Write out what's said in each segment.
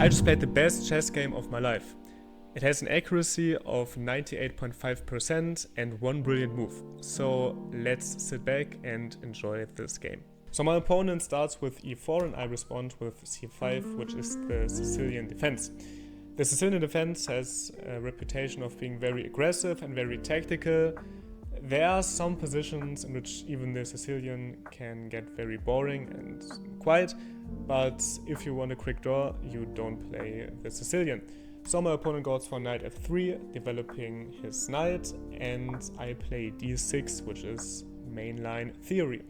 I just played the best chess game of my life. It has an accuracy of 98.5% and one brilliant move. So let's sit back and enjoy this game. So my opponent starts with e4 and I respond with c5, which is the Sicilian defense. The Sicilian defense has a reputation of being very aggressive and very tactical. There are some positions in which even the Sicilian can get very boring and quiet, but if you want a quick draw, you don't play the Sicilian. So my opponent goes for knight f3, developing his knight, and I play d6, which is mainline theory.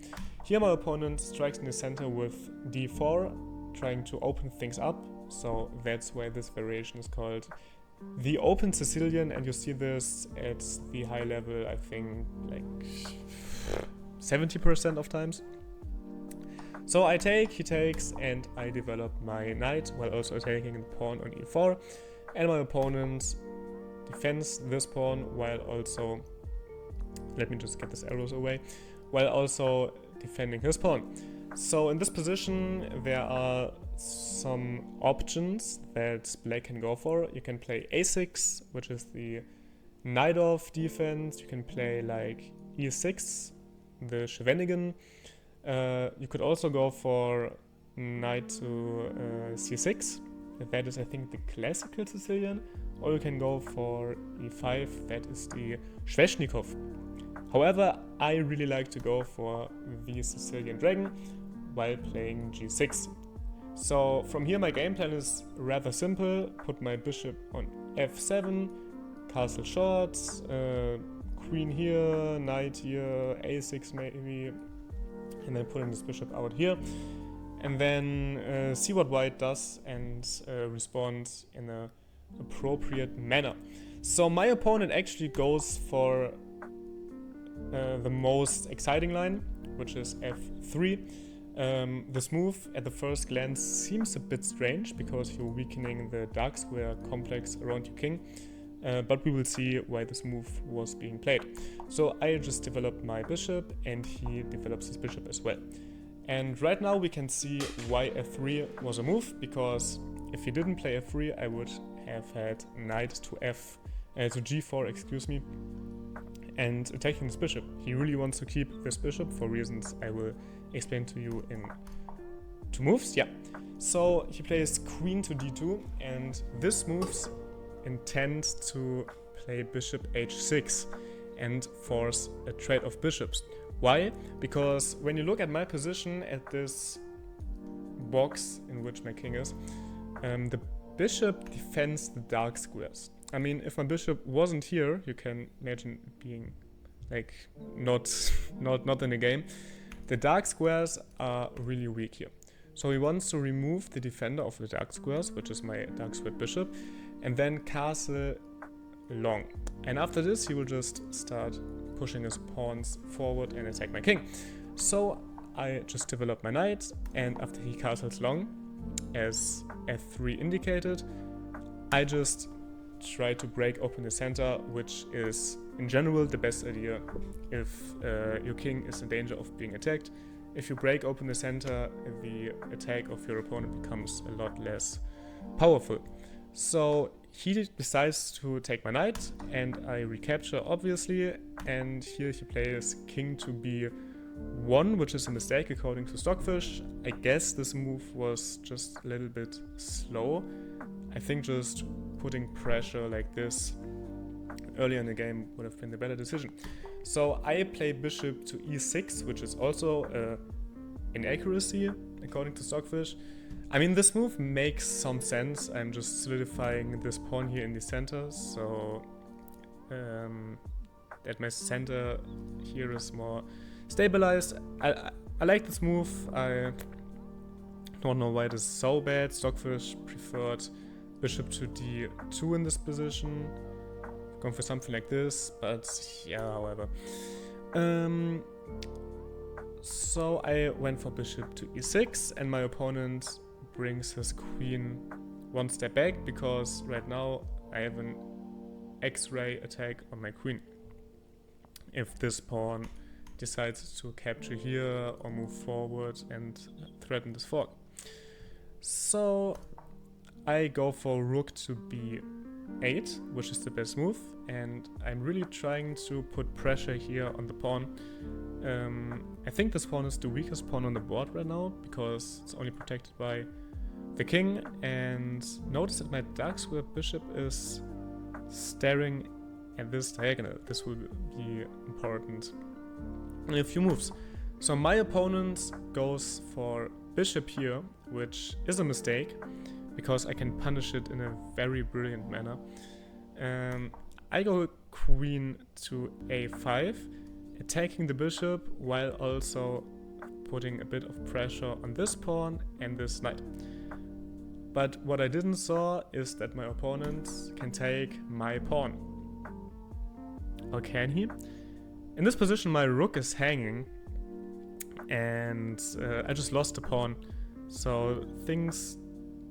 Here my opponent strikes in the center with d4, trying to open things up, so that's why this variation is called the open Sicilian, and you see this at the high level, I think, like 70% of times. So I take, he takes, and I develop my knight while also taking the pawn on e4. And my opponent defends this pawn while also, let me just get these arrows away, while also defending his pawn. So in this position there are some options that black can go for. You can play a6, which is the knight off defense. You can play like e6, the Scheveningen. You could also go for knight to c6. That is, I think, the classical Sicilian, or you can go for e5, that is the Schweschnikow. However, I really like to go for the Sicilian dragon while playing g6. So from here my game plan is rather simple: put my bishop on f7, castle short, queen here, knight here, a6 maybe, and then putting this bishop out here. And then see what white does and respond in an appropriate manner. So my opponent actually goes for the most exciting line, which is f3. This move at the first glance seems a bit strange because you're weakening the dark square complex around your king. But we will see why this move was being played. So I just developed my bishop and he develops his bishop as well. And right now we can see why f3 was a move, because if he didn't play f3, I would have had knight to g4, excuse me, and attacking this bishop. He really wants to keep this bishop for reasons I will explain to you in 2 moves. Yeah. So he plays queen to d2, and this move's intent to play bishop h6 and force a trade of bishops. Why? Because when you look at my position at this box in which my king is, the bishop defends the dark squares. I mean, if my bishop wasn't here, you can imagine it being like not in the game. The dark squares are really weak here. So he wants to remove the defender of the dark squares, which is my dark squared bishop, and then castle long. And after this, he will just start pushing his pawns forward and attack my king. So I just develop my knight, and after he castles long, as f3 indicated, I just try to break open the center, which is in general the best idea if your king is in danger of being attacked. If you break open the center, the attack of your opponent becomes a lot less powerful. So he decides to take my knight, and I recapture obviously, and here he plays king to b1, which is a mistake according to Stockfish. I guess this move was just a little bit slow. I think just putting pressure like this earlier in the game would have been the better decision. So I play bishop to e6, which is also inaccuracy according to Stockfish. I mean, this move makes some sense. I'm just solidifying this pawn here in the center, so that my center here is more stabilized. I like this move. I don't know why it is so bad. Stockfish preferred bishop to d2 in this position, going for something like this, but yeah, however. So I went for bishop to e6, and my opponent brings his queen one step back, because right now I have an X-ray attack on my queen. If this pawn decides to capture here or move forward and threaten this fork. So I go for rook to b8, which is the best move, and I'm really trying to put pressure here on the pawn. I think this pawn is the weakest pawn on the board right now, because it's only protected by the king, and notice that my dark square bishop is staring at this diagonal. This will be important in a few moves. So my opponent goes for bishop here, which is a mistake, because I can punish it in a very brilliant manner. I go queen to a5, attacking the bishop while also putting a bit of pressure on this pawn and this knight. But what I didn't saw is that my opponent can take my pawn. Or can he? In this position my rook is hanging, and I just lost the pawn, so things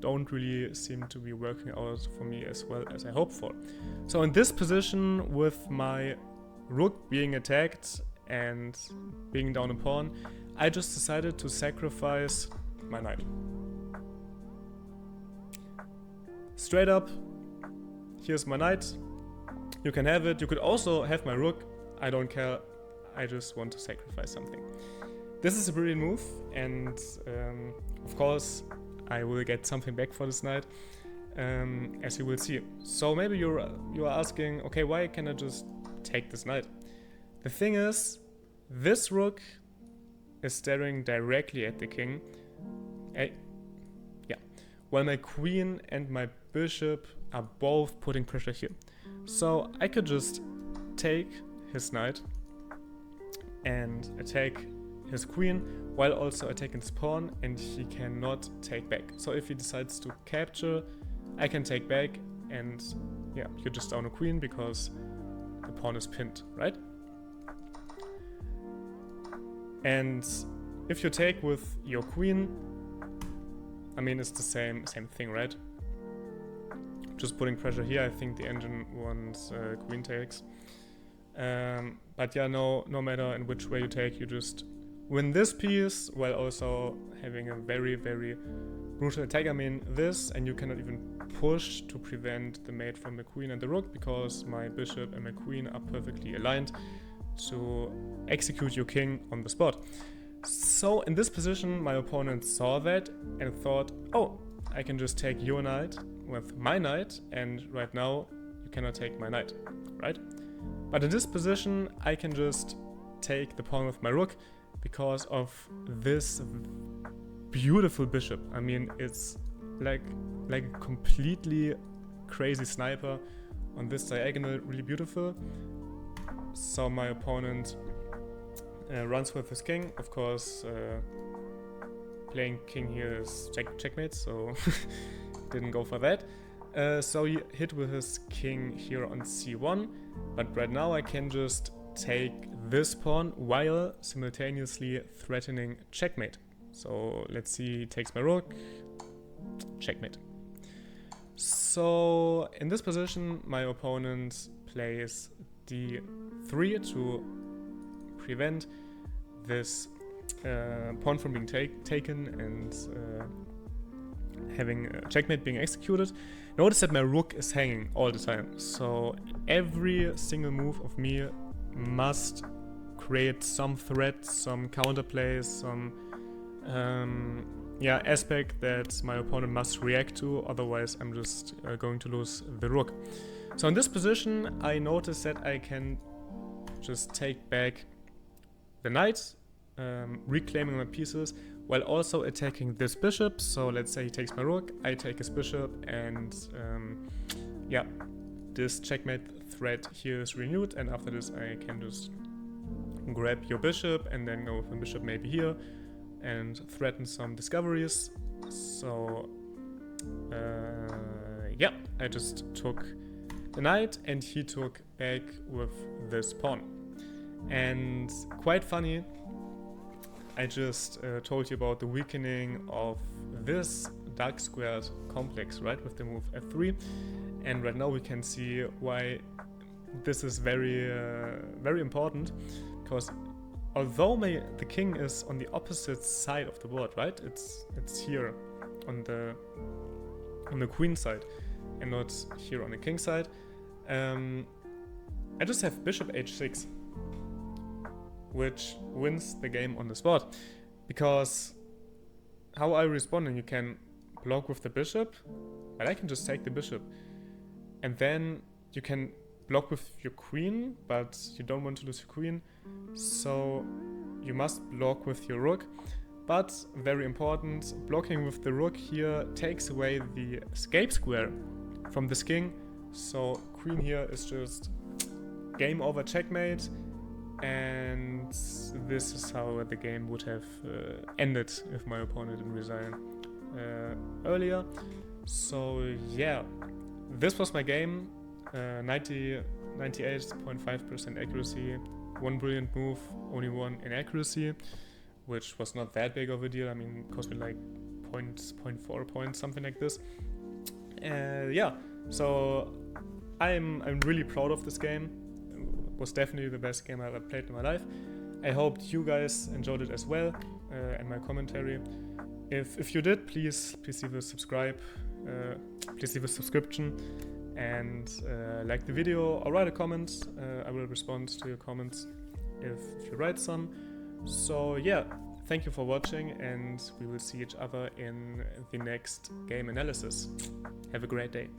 don't really seem to be working out for me as well as I hoped for. So in this position, with my rook being attacked and being down a pawn, I just decided to sacrifice my knight. Straight up, here's my knight. You can have it. You could also have my rook. I don't care. I just want to sacrifice something. This is a brilliant move, and of course I will get something back for this knight, as you will see. So maybe you are asking, okay, why can't I just take this knight? The thing is, this rook is staring directly at the king, while my queen and my bishop are both putting pressure here. So I could just take his knight and attack his queen while also attacking his pawn, and he cannot take back. So if he decides to capture, I can take back, and yeah, you're just down a queen because the pawn is pinned, right? And if you take with your queen, I mean, it's the same thing, right? Just putting pressure here. I think the engine wants queen takes. But yeah, no matter in which way you take, you just win this piece while also having a very, very brutal attack. I mean, this, and you cannot even push to prevent the mate from the queen and the rook, because my bishop and my queen are perfectly aligned to execute your king on the spot. So in this position, my opponent saw that and thought, oh, I can just take your knight with my knight, and right now you cannot take my knight, right? But in this position, I can just take the pawn with my rook because of this beautiful bishop. I mean, it's like a completely crazy sniper on this diagonal, really beautiful. So my opponent runs with his king. Of course, playing king here is checkmate, so didn't go for that. So he hit with his king here on c1, but right now I can just take this pawn while simultaneously threatening checkmate. So let's see, he takes my rook, checkmate. So in this position my opponent plays d3 to prevent this pawn from being taken and having checkmate being executed. Notice that my rook is hanging all the time, so every single move of me must create some threat, some counterplay, some aspect that my opponent must react to, otherwise I'm just going to lose the rook. So in this position I notice that I can just take back the knight, reclaiming my pieces, while also attacking this bishop. So let's say he takes my rook, I take his bishop, and this checkmate threat here is renewed, and after this I can just grab your bishop and then go with the bishop maybe here and threaten some discoveries. So I just took the knight and he took back with this pawn. And quite funny, I just told you about the weakening of this dark squared complex, right, with the move f3, and right now we can see why this is very very important, because although the king is on the opposite side of the board, right, it's here on the on the queen side and not here on the king side. I just have bishop h6, which wins the game on the spot, because how I respond, and you can block with the bishop, but I can just take the bishop, and then you can block with your queen, but you don't want to lose your queen, so you must block with your rook. But very important, blocking with the rook here takes away the escape square from this king, so queen here is just game over, checkmate, and this is how the game would have ended if my opponent didn't resign earlier. So yeah, this was my game. 98.5% accuracy, one brilliant move, only one inaccuracy, which was not that big of a deal. I mean, it cost me like 0.4 points, something like this. Yeah, so I'm really proud of this game. It was definitely the best game I've ever played in my life. I hope you guys enjoyed it as well, and my commentary. If you did, please leave a subscribe, please leave a subscription, and like the video or write a comment. I will respond to your comments if you write some. So yeah, thank you for watching, and we will see each other in the next game analysis. Have a great day.